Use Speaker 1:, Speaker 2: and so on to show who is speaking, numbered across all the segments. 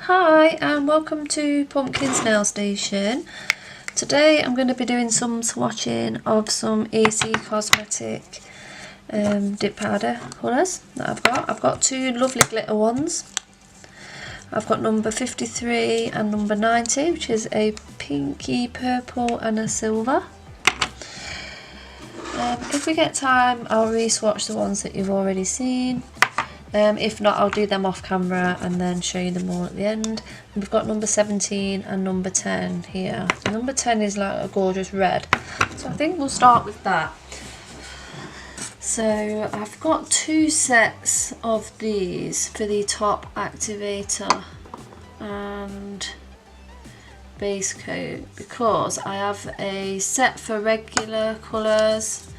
Speaker 1: Hi and welcome to Pumpkin's Nail Station. Today I'm going to be doing some swatching of some AC Cosmetic dip powder colours that I've got. I've got two lovely glitter ones. I've got number 53 and number 90, which is a pinky purple and a silver. If we get time, I'll re-swatch the ones that you've already seen. If not, I'll do them off camera and then show you them all at the end. And we've got number 17 and number 10 here. Number 10 is like a gorgeous red, so I think we'll start with that. So I've got two sets of these for the top activator and base coat, because I have a set for regular colours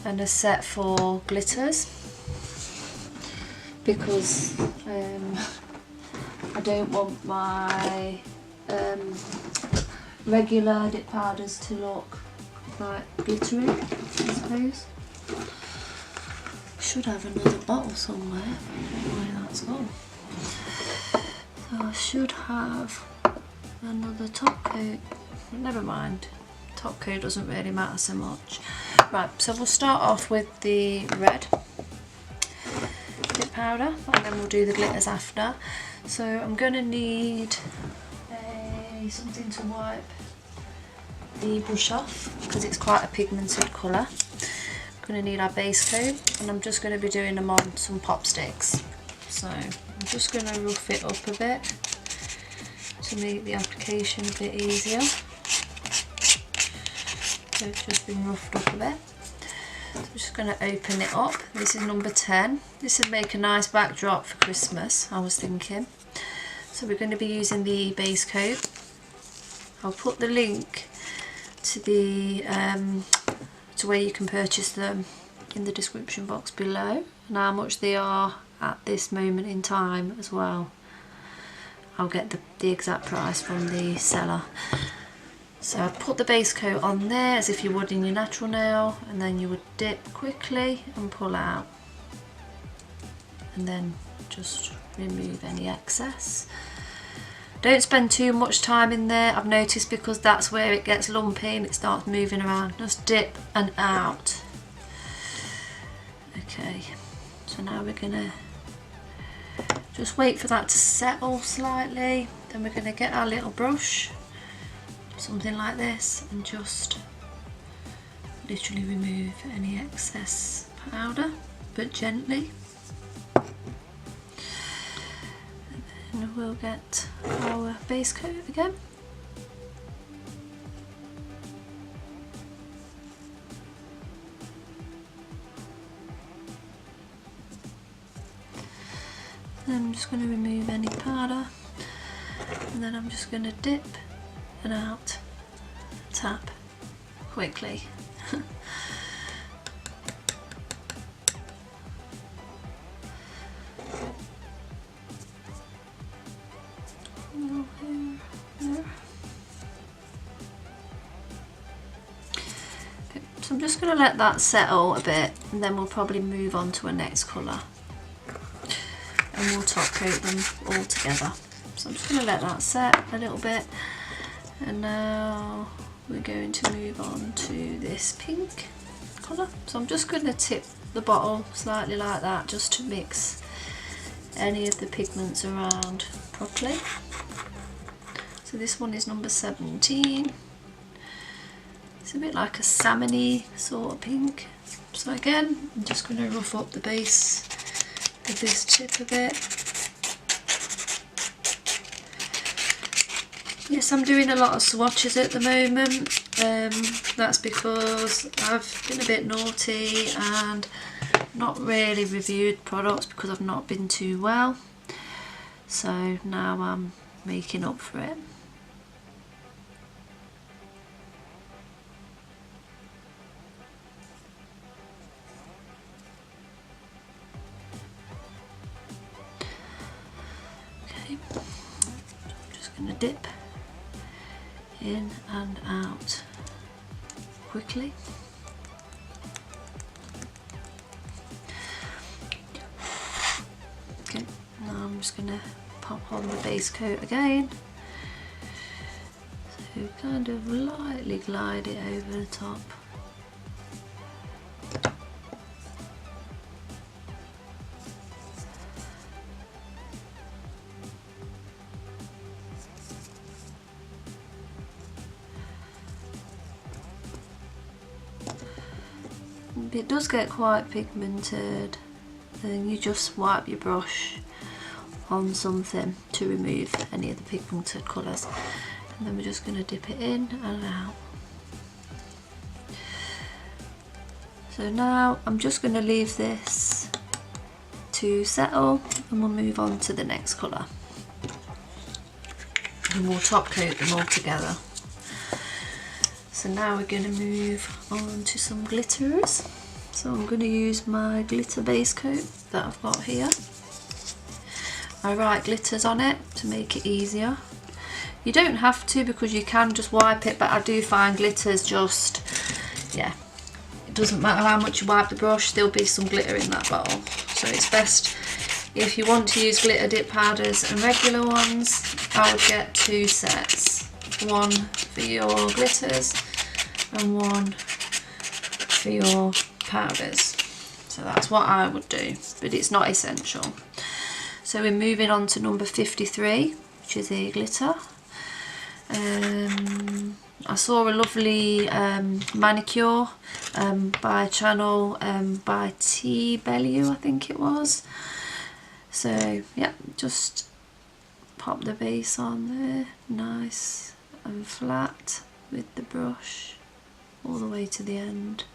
Speaker 1: and a set for glitters, because I don't want my regular dip powders to look like glittery, I suppose. Should have another bottle somewhere, I don't know where that's gone. So I should have another top coat, but never mind, top coat doesn't really matter so much. Right, so we'll start off with the red dip powder and then we'll do the glitters after. So I'm going to need something to wipe the brush off because it's quite a pigmented colour. I'm going to need our base coat and I'm just going to be doing them on some pop sticks. So I'm just going to rough it up a bit to make the application a bit easier. So it's just been roughed up a bit. So I'm just going to open it up. This is number 10. This would make a nice backdrop for Christmas, I was thinking. So we're going to be using the base coat. I'll put the link to the to where you can purchase them in the description box below, and how much they are at this moment in time as well. I'll get the exact price from the seller. So I put the base coat on there as if you would in your natural nail, and then you would dip quickly and pull out, and then just remove any excess. Don't spend too much time in there, I've noticed, because that's where it gets lumpy and it starts moving around. Just dip and out. Okay, so now we're gonna just wait for that to settle slightly. Then we're gonna get our little brush, something like this, and just literally remove any excess powder, but gently. And then we'll get our base coat again. And I'm just going to remove any powder, and then I'm just going to dip and out, tap quickly. Okay, so I'm just going to let that settle a bit, and then we'll probably move on to a next colour, and we'll top coat them all together. So I'm just going to let that set a little bit. And now we're going to move on to this pink colour. So I'm just going to tip the bottle slightly like that, just to mix any of the pigments around properly. So this one is number 17. It's a bit like a salmon-y sort of pink. So again, I'm just going to rough up the base of this tip a bit. Yes, I'm doing a lot of swatches at the moment. That's because I've been a bit naughty and not really reviewed products because I've not been too well. So now I'm making up for it. Okay, I'm just going to dip in and out quickly. Okay, now I'm just going to pop on the base coat again. So kind of lightly glide it over the top. If it does get quite pigmented, then you just wipe your brush on something to remove any of the pigmented colours, and then we're just going to dip it in and out. So now I'm just going to leave this to settle, and we'll move on to the next colour, and we'll top coat them all together. So now we're going to move on to some glitters. So I'm going to use my glitter base coat that I've got here. I write glitters on it to make it easier. You don't have to, because you can just wipe it, but I do find glitters just, yeah, it doesn't matter how much you wipe the brush, there'll be some glitter in that bottle. So it's best, if you want to use glitter dip powders and regular ones, I would get 2 sets. One for your glitters and one for your powders. So that's what I would do, but it's not essential. So we're moving on to number 53, which is a glitter. I saw a lovely manicure by a channel by T Bellew, I think it was. So yeah, just pop the base on there, nice and flat with the brush all the way to the end.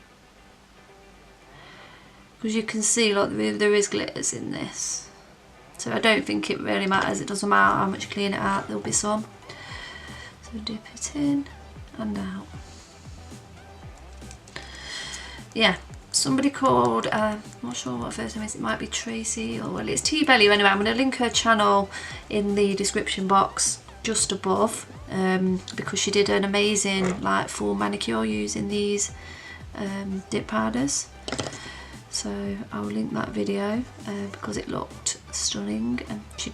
Speaker 1: Because you can see, like, there is glitters in this, so I don't think it really matters. It doesn't matter how much you clean it out, there'll be some. So dip it in and out. Yeah, somebody called, I'm not sure what her first name is, it might be Tracy, or well, it's T Bellew anyway. I'm going to link her channel in the description box just above, because she did an amazing like full manicure using these dip powders. So I'll link that video because it looked stunning, and she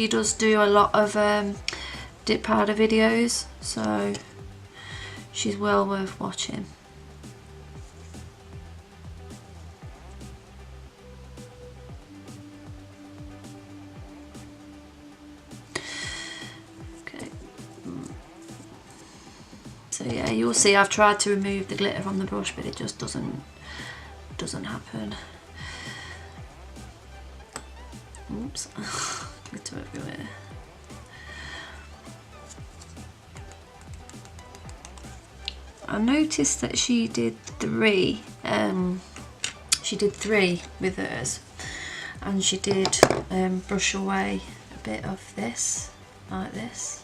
Speaker 1: does do a lot of dip powder videos, so she's well worth watching. Okay. So yeah, you'll see I've tried to remove the glitter from the brush, but it just doesn't happen. Oops, glitter everywhere. I noticed that she did 3. She did 3 with hers, and she did brush away a bit of this, like this,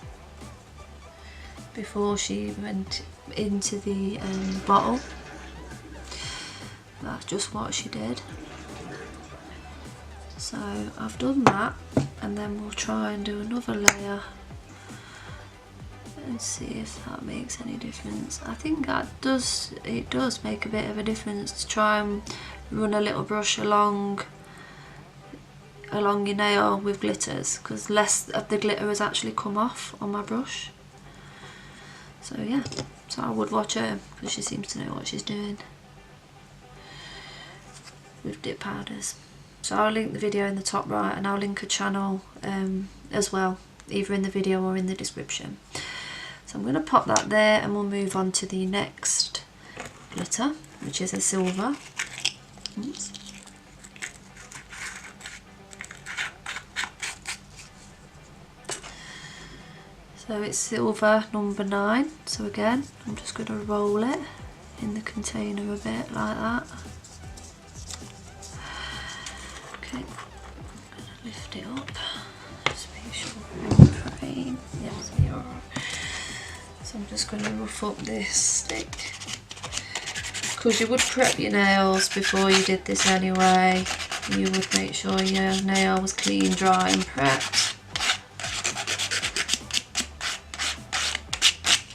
Speaker 1: before she went into the bottle. That's just what she did. So I've done that, and then we'll try and do another layer and see if that makes any difference. I think that it does make a bit of a difference to try and run a little brush along your nail with glitters, because less of the glitter has actually come off on my brush. So yeah, so I would watch her, because she seems to know what she's doing with dip powders. So I'll link the video in the top right, and I'll link a channel as well, either in the video or in the description. So I'm going to pop that there, and we'll move on to the next glitter, which is a silver. Oops. So it's silver number 9. So again, I'm just going to roll it in the container a bit like that. Okay, I'm going to lift it up, just make sure we're in frame. Yes, we are. So I'm just going to rough up this stick, because you would prep your nails before you did this anyway. You would make sure your nail was clean, dry and prepped.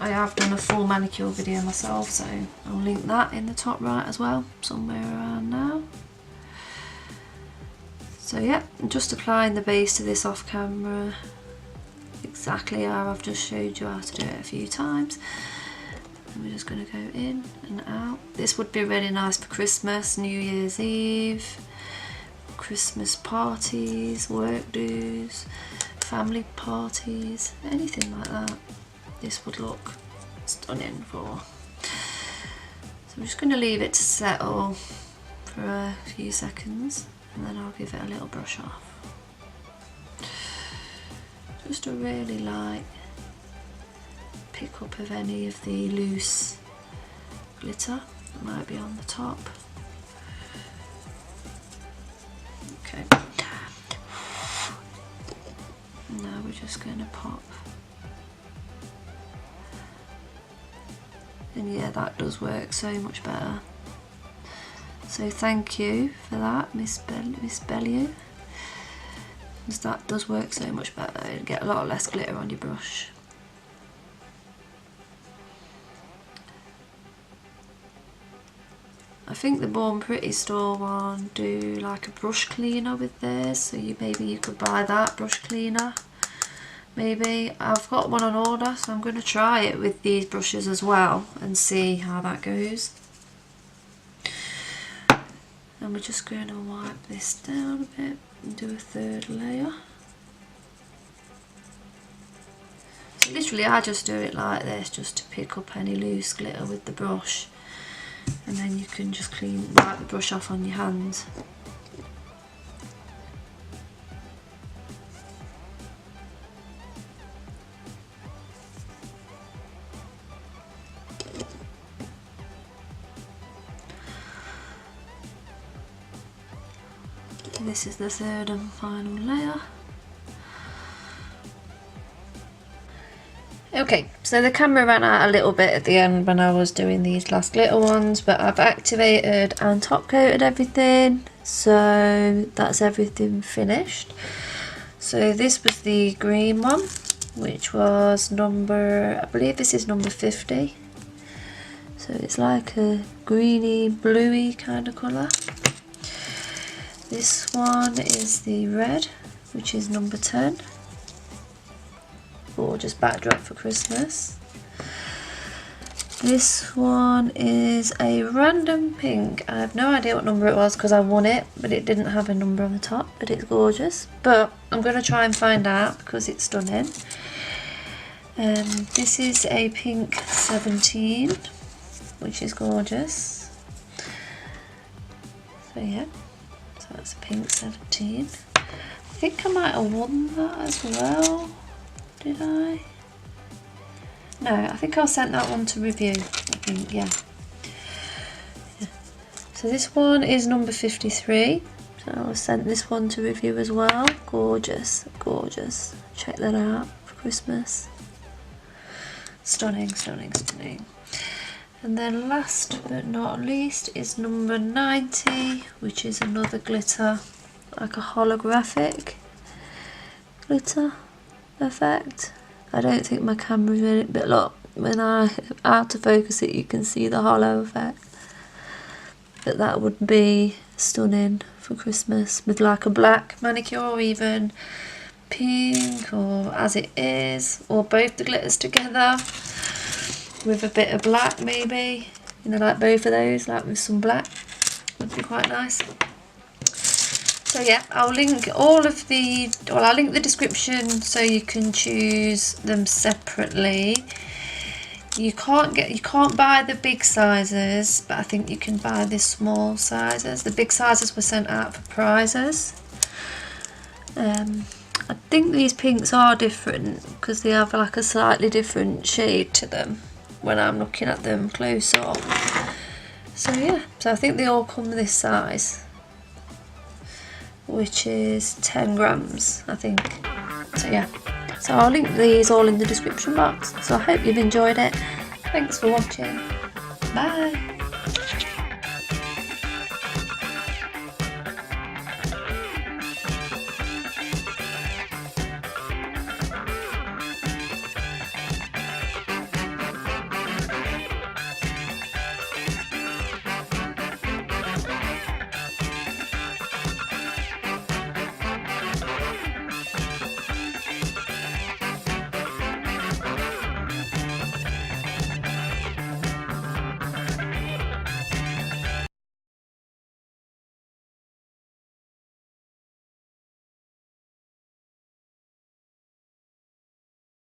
Speaker 1: I have done a full manicure video myself, so I'll link that in the top right as well, somewhere around now. So yeah, I'm just applying the base to this off camera, exactly how I've just showed you how to do it a few times. And we're just going to go in and out. This would be really nice for Christmas, New Year's Eve, Christmas parties, work dues, family parties, anything like that. This would look stunning for. So I'm just going to leave it to settle for a few seconds, and then I'll give it a little brush off. Just a really light pick up of any of the loose glitter that might be on the top. Okay. Now we're just going to pop. And yeah, that does work so much better. So thank you for that, Miss Bellew. Because that does work so much better. You get a lot less glitter on your brush. I think the Born Pretty store one do like a brush cleaner with theirs, so maybe you could buy that brush cleaner. Maybe I've got one on order, so I'm going to try it with these brushes as well and see how that goes. And we're just going to wipe this down a bit and do a third layer. So literally I just do it like this, just to pick up any loose glitter with the brush, and then you can just wipe the brush off on your hands. This is the third and final layer. Okay, so the camera ran out a little bit at the end when I was doing these last glitter ones, but I've activated and top coated everything, so that's everything finished. So this was the green one, which was number, I believe this is number 50. So it's like a greeny, bluey kind of colour. This one is the red, which is number 10. Gorgeous backdrop for Christmas. This one is a random pink. I have no idea what number it was because I won it, but it didn't have a number on the top, but it's gorgeous. But I'm going to try and find out because it's stunning. This is a pink 17, which is gorgeous. So yeah. So that's a pink 17. I think I might have won that as well. Did I? No, I think I sent that one to review. I think, yeah. So this one is number 53. So I sent this one to review as well. Gorgeous, gorgeous. Check that out for Christmas. Stunning, stunning, stunning. And then last but not least is number 90, which is another glitter, like a holographic glitter effect. I don't think my camera's in it, but look, when I out of focus it, you can see the hollow effect. But that would be stunning for Christmas with like a black manicure, or even pink, or as it is, or both the glitters together with a bit of black maybe, you know, like both of those, like with some black, would be quite nice. So yeah, I'll link all of the, well, I'll link the description so you can choose them separately. You can't buy the big sizes, but I think you can buy the small sizes. The big sizes were sent out for prizes. I think these pinks are different because they have like a slightly different shade to them when I'm looking at them close up. So yeah, so I think they all come this size, which is 10 grams, I think. So yeah, so I'll link these all in the description box. So I hope you've enjoyed it. Thanks for watching. Bye.